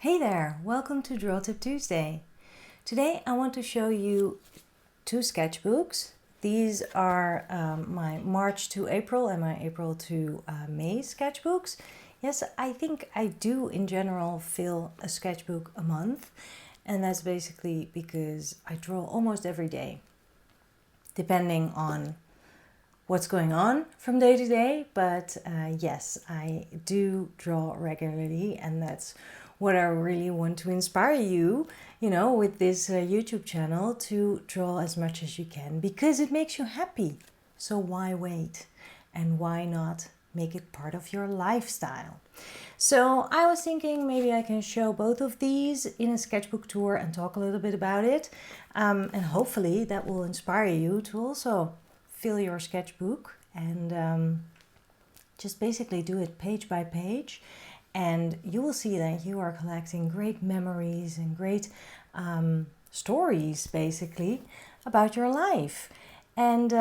Hey there, welcome to Draw Tip Tuesday. Today I want to show you two sketchbooks. These are my March to April and my April to May sketchbooks. Yes, I think I do in general fill a sketchbook a month, and that's basically because I draw almost every day, depending on what's going on from day to day. But yes, I do draw regularly, and that's what I really want to inspire you, with this YouTube channel to draw as much as you can because it makes you happy. So why wait? And why not make it part of your lifestyle? So I was thinking maybe I can show both of these in a sketchbook tour and talk a little bit about it. And hopefully that will inspire you to also fill your sketchbook and just basically do it page by page. And you will see that you are collecting great memories and great stories, basically, about your life. And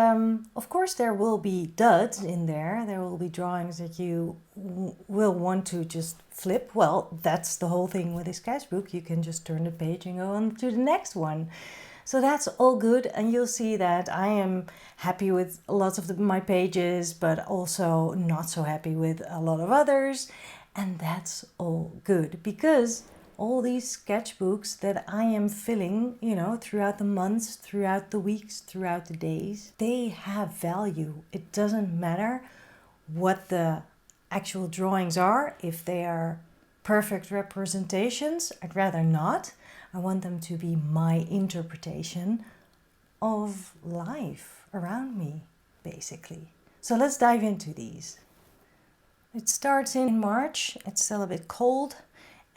of course, there will be duds in there. There will be drawings that you will want to just flip. Well, that's the whole thing with a sketchbook. You can just turn the page and go on to the next one. So that's all good, and you'll see that I am happy with lots of my pages, but also not so happy with a lot of others. And that's all good because all these sketchbooks that I am filling, throughout the months, throughout the weeks, throughout the days, they have value. It doesn't matter what the actual drawings are. If they are perfect representations, I'd rather not. I want them to be my interpretation of life around me, basically. So let's dive into these. It starts in March. It's still a bit cold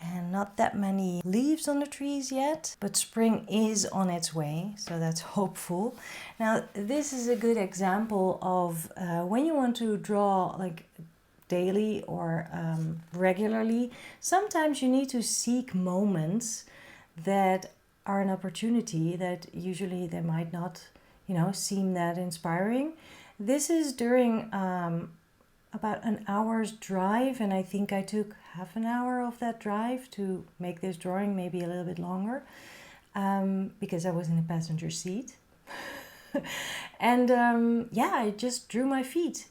and not that many leaves on the trees yet, but spring is on its way, so that's hopeful. Now, this is a good example of when you want to draw like daily or regularly, sometimes you need to seek moments that are an opportunity that usually they might not, seem that inspiring. This is during about an hour's drive, and I think I took half an hour of that drive to make this drawing, maybe a little bit longer, because I was in the passenger seat. And I just drew my feet.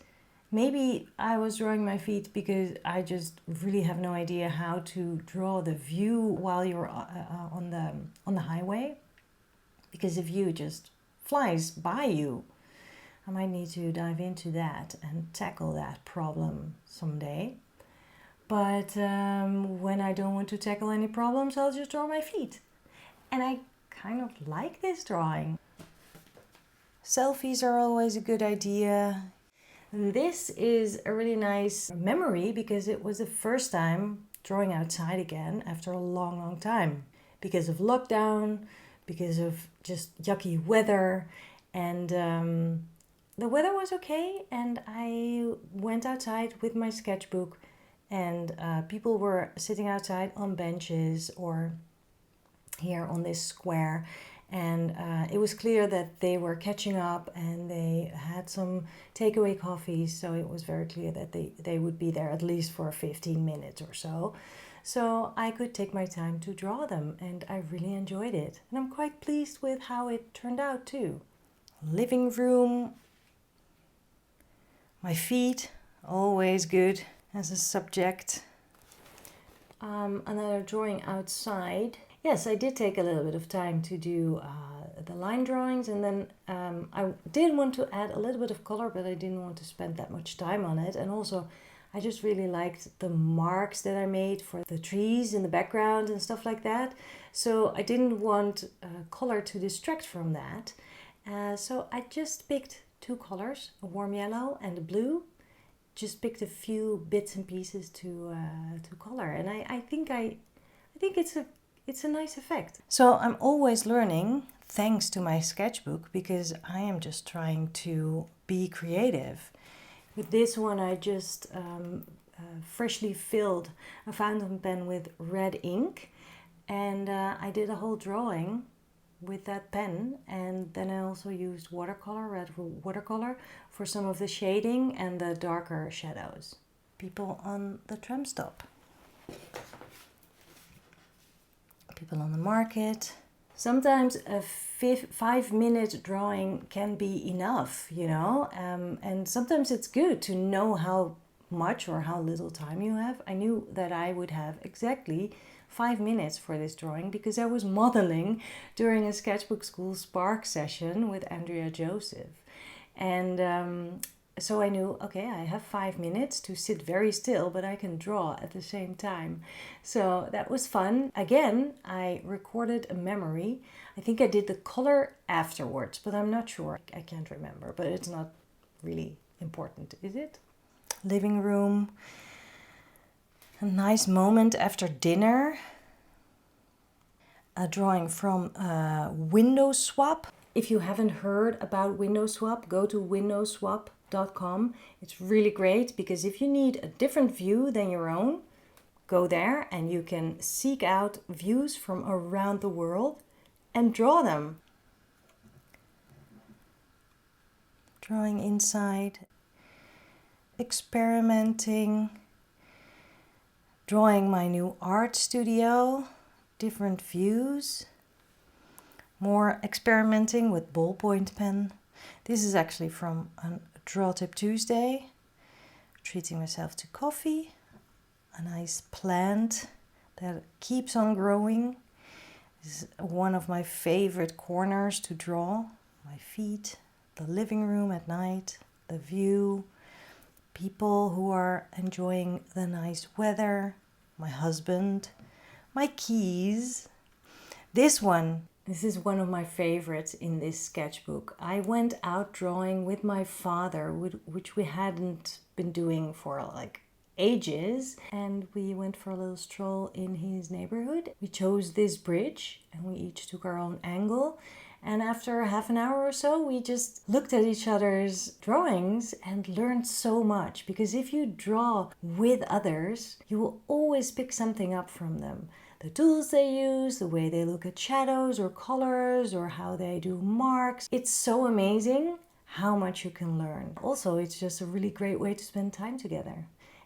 Maybe I was drawing my feet because I just really have no idea how to draw the view while you're on the highway, because the view just flies by you. I might need to dive into that and tackle that problem someday. But when I don't want to tackle any problems, I'll just draw my feet. And I kind of like this drawing. Selfies are always a good idea. This is a really nice memory because it was the first time drawing outside again after a long, long time. Because of lockdown, because of just yucky weather, and the weather was okay, and I went outside with my sketchbook, and people were sitting outside on benches or here on this square, and it was clear that they were catching up and they had some takeaway coffees, so it was very clear that they would be there at least for 15 minutes or so. So I could take my time to draw them, and I really enjoyed it. And I'm quite pleased with how it turned out too. Living room. My feet, always good as a subject. Another drawing outside. Yes, I did take a little bit of time to do the line drawings, and then I did want to add a little bit of color, but I didn't want to spend that much time on it. And also, I just really liked the marks that I made for the trees in the background and stuff like that. So I didn't want color to distract from that. So I just picked two colors, a warm yellow and a blue. Just picked a few bits and pieces to color, and I think it's a nice effect. So I'm always learning thanks to my sketchbook because I am just trying to be creative. With this one, I just freshly filled a fountain pen with red ink, and I did a whole drawing with that pen, and then I also used red watercolor for some of the shading and the darker shadows. People on the tram stop. people on the market. Sometimes a 5-minute drawing can be enough, you know, and sometimes it's good to know how much or how little time you have. I knew that I would have exactly 5 minutes for this drawing because I was modeling during a sketchbook school spark session with Andrea Joseph. And so I knew, okay, I have 5 minutes to sit very still, but I can draw at the same time. So that was fun. Again, I recorded a memory. I think I did the color afterwards, but I'm not sure. I can't remember, but it's not really important, is it? Living room. A nice moment after dinner. A drawing from Window Swap. If you haven't heard about Window Swap, go to windowswap.com. It's really great because if you need a different view than your own, go there and you can seek out views from around the world and draw them. Drawing inside, experimenting, drawing my new art studio, different views. More experimenting with ballpoint pen. This is actually from a Draw Tip Tuesday. Treating myself to coffee. A nice plant that keeps on growing. This is one of my favorite corners to draw. My feet, the living room at night, the view, people who are enjoying the nice weather, my husband, my keys. This is one of my favorites in this sketchbook. I went out drawing with my father, which we hadn't been doing for like ages. And we went for a little stroll in his neighborhood. We chose this bridge and we each took our own angle. And after half an hour or so, we just looked at each other's drawings and learned so much. Because if you draw with others, you will always pick something up from them. The tools they use, the way they look at shadows or colors, or how they do marks. It's so amazing how much you can learn. Also, it's just a really great way to spend time together.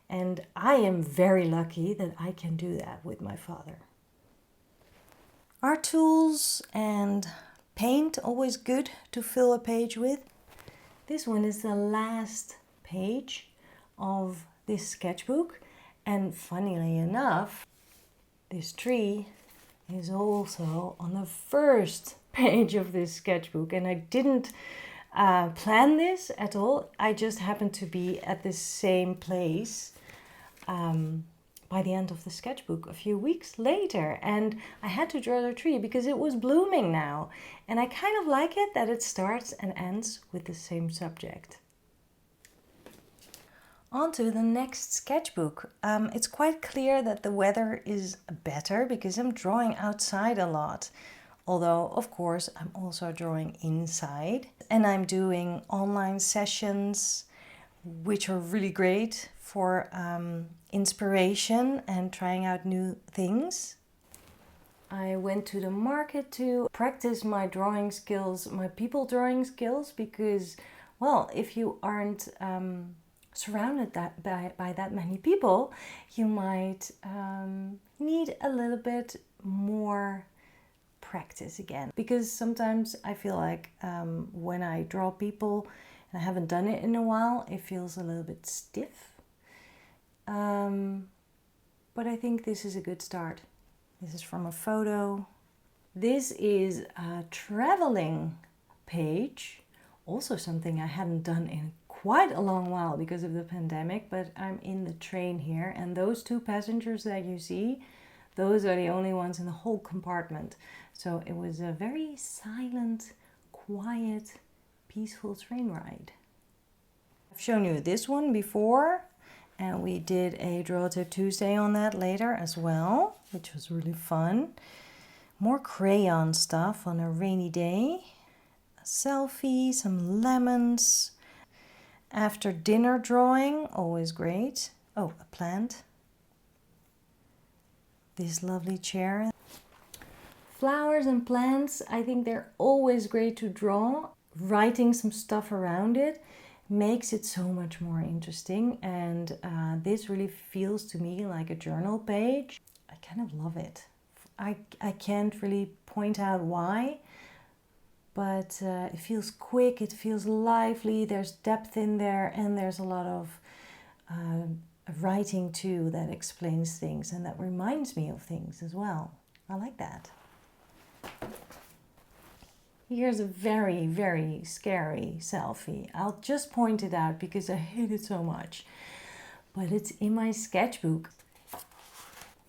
And I am very lucky that I can do that with my father. Art tools and paint, always good to fill a page with. This one is the last page of this sketchbook. And funnily enough, this tree is also on the first page of this sketchbook, and I didn't plan this at all. I just happened to be at the same place by the end of the sketchbook a few weeks later, and I had to draw the tree because it was blooming now, and I kind of like it that it starts and ends with the same subject. On to the next sketchbook. It's quite clear that the weather is better because I'm drawing outside a lot. Although, of course, I'm also drawing inside. And I'm doing online sessions, which are really great for inspiration and trying out new things. I went to the market to practice my drawing skills, my people drawing skills, because, well, if you aren't surrounded by that many people, you might need a little bit more practice again. Because sometimes I feel like when I draw people and I haven't done it in a while, it feels a little bit stiff. But I think this is a good start. This is from a photo. This is a traveling page, also something I hadn't done in quite a long while because of the pandemic, but I'm in the train here, and those two passengers that you see, those are the only ones in the whole compartment. So it was a very silent, quiet, peaceful train ride. I've shown you this one before, and we did a Draw Tip Tuesday on that later as well, which was really fun. More crayon stuff on a rainy day. A selfie, some lemons. After dinner drawing, always great. Oh, a plant. This lovely chair. Flowers and plants, I think they're always great to draw. Writing some stuff around it makes it so much more interesting. And this really feels to me like a journal page. I kind of love it. I can't really point out why, but it feels quick, it feels lively, there's depth in there, and there's a lot of writing too that explains things and that reminds me of things as well. I like that. Here's a very, very scary selfie. I'll just point it out because I hate it so much. But it's in my sketchbook.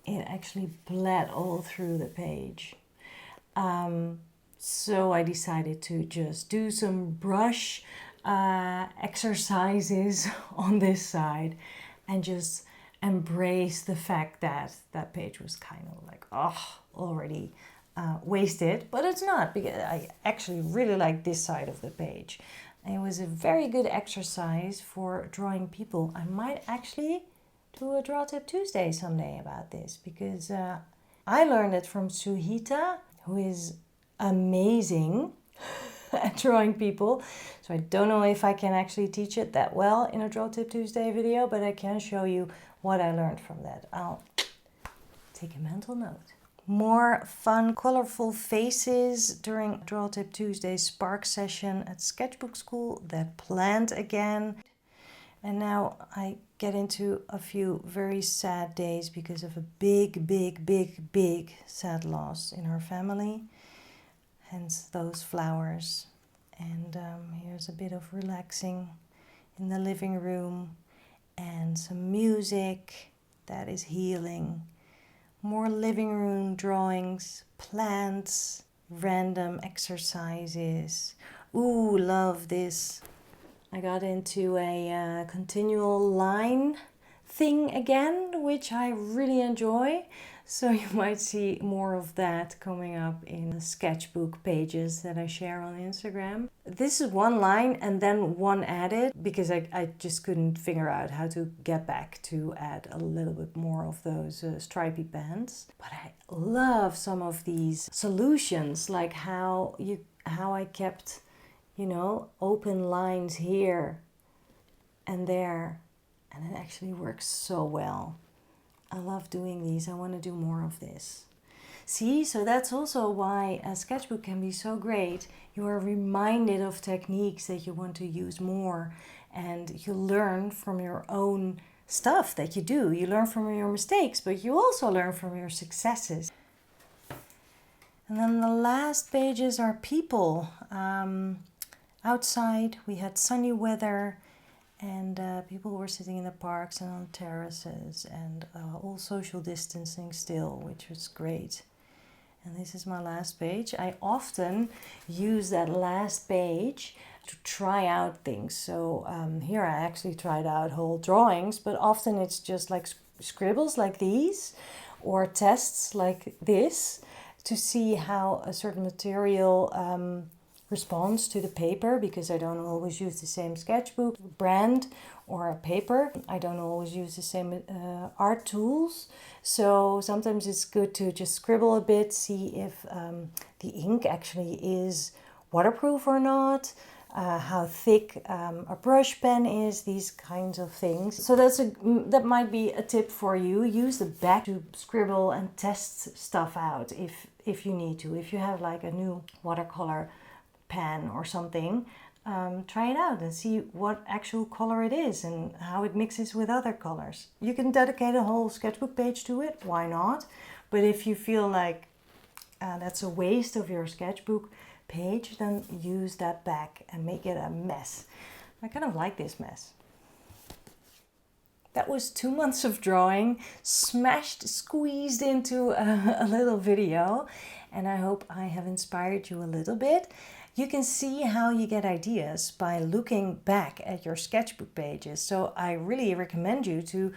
It actually bled all through the page. So I decided to just do some brush exercises on this side and just embrace the fact that that page was kind of like, already wasted, but it's not, because I actually really like this side of the page. And it was a very good exercise for drawing people. I might actually do a Draw Tip Tuesday someday about this, because I learned it from Suhita, who is amazing at drawing people. So I don't know if I can actually teach it that well in a Draw Tip Tuesday video, but I can show you what I learned from that. I'll take a mental note. More fun, colorful faces during Draw Tip Tuesday Spark session at Sketchbook School that planned again. And now I get into a few very sad days because of a big sad loss in our family. Hence those flowers. And here's a bit of relaxing in the living room and some music that is healing. More living room drawings, plants, random exercises. Ooh, love this. I got into a continual line thing again, which I really enjoy. So you might see more of that coming up in the sketchbook pages that I share on Instagram. This is one line and then one added, because I just couldn't figure out how to get back to add a little bit more of those stripy pants. But I love some of these solutions, like how I kept, open lines here and there, and it actually works so well. I love doing these. I want to do more of this. See, so that's also why a sketchbook can be so great. You are reminded of techniques that you want to use more, and you learn from your own stuff that you do. You learn from your mistakes, but you also learn from your successes. And then the last pages are people. Outside we had sunny weather, and people were sitting in the parks and on terraces, and all social distancing still, which was great. And this is my last page. I often use that last page to try out things. So here I actually tried out whole drawings, but often it's just like scribbles like these, or tests like this, to see how a certain material responds to the paper, because I don't always use the same sketchbook brand or a paper. I don't always use the same art tools. So sometimes it's good to just scribble a bit, see if the ink actually is waterproof or not, how thick a brush pen is, these kinds of things. So that might be a tip for you. Use the back to scribble and test stuff out if you need to. If you have like a new watercolor pen or something, try it out and see what actual color it is and how it mixes with other colors. You can dedicate a whole sketchbook page to it, why not? But if you feel like that's a waste of your sketchbook page, then use that back and make it a mess. I kind of like this mess. That was 2 months of drawing, squeezed into a little video, and I hope I have inspired you a little bit. You can see how you get ideas by looking back at your sketchbook pages. So I really recommend you to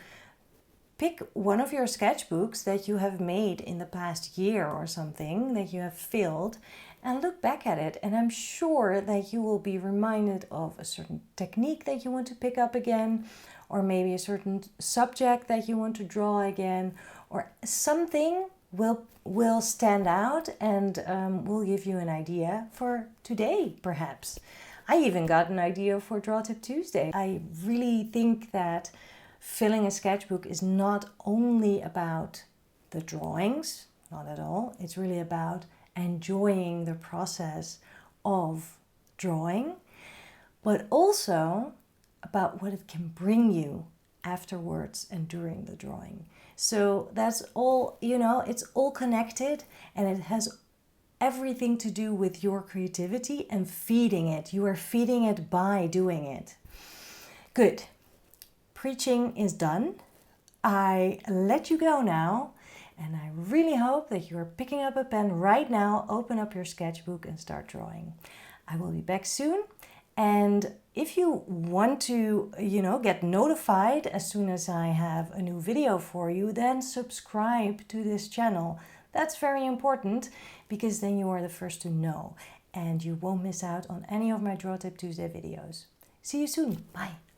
pick one of your sketchbooks that you have made in the past year or something that you have filled, and look back at it. And I'm sure that you will be reminded of a certain technique that you want to pick up again, or maybe a certain subject that you want to draw again, or something will stand out and will give you an idea for today, perhaps. I even got an idea for Draw Tip Tuesday. I really think that filling a sketchbook is not only about the drawings, not at all. It's really about enjoying the process of drawing, but also about what it can bring you afterwards and during the drawing. So that's all, it's all connected, and it has everything to do with your creativity and feeding it. You are feeding it by doing it. Good. Preaching is done. I let you go now, and I really hope that you're picking up a pen right now, open up your sketchbook and start drawing. I will be back soon. And if you want to, get notified as soon as I have a new video for you, then subscribe to this channel. That's very important, because then you are the first to know and you won't miss out on any of my Draw Tip Tuesday videos. See you soon. Bye.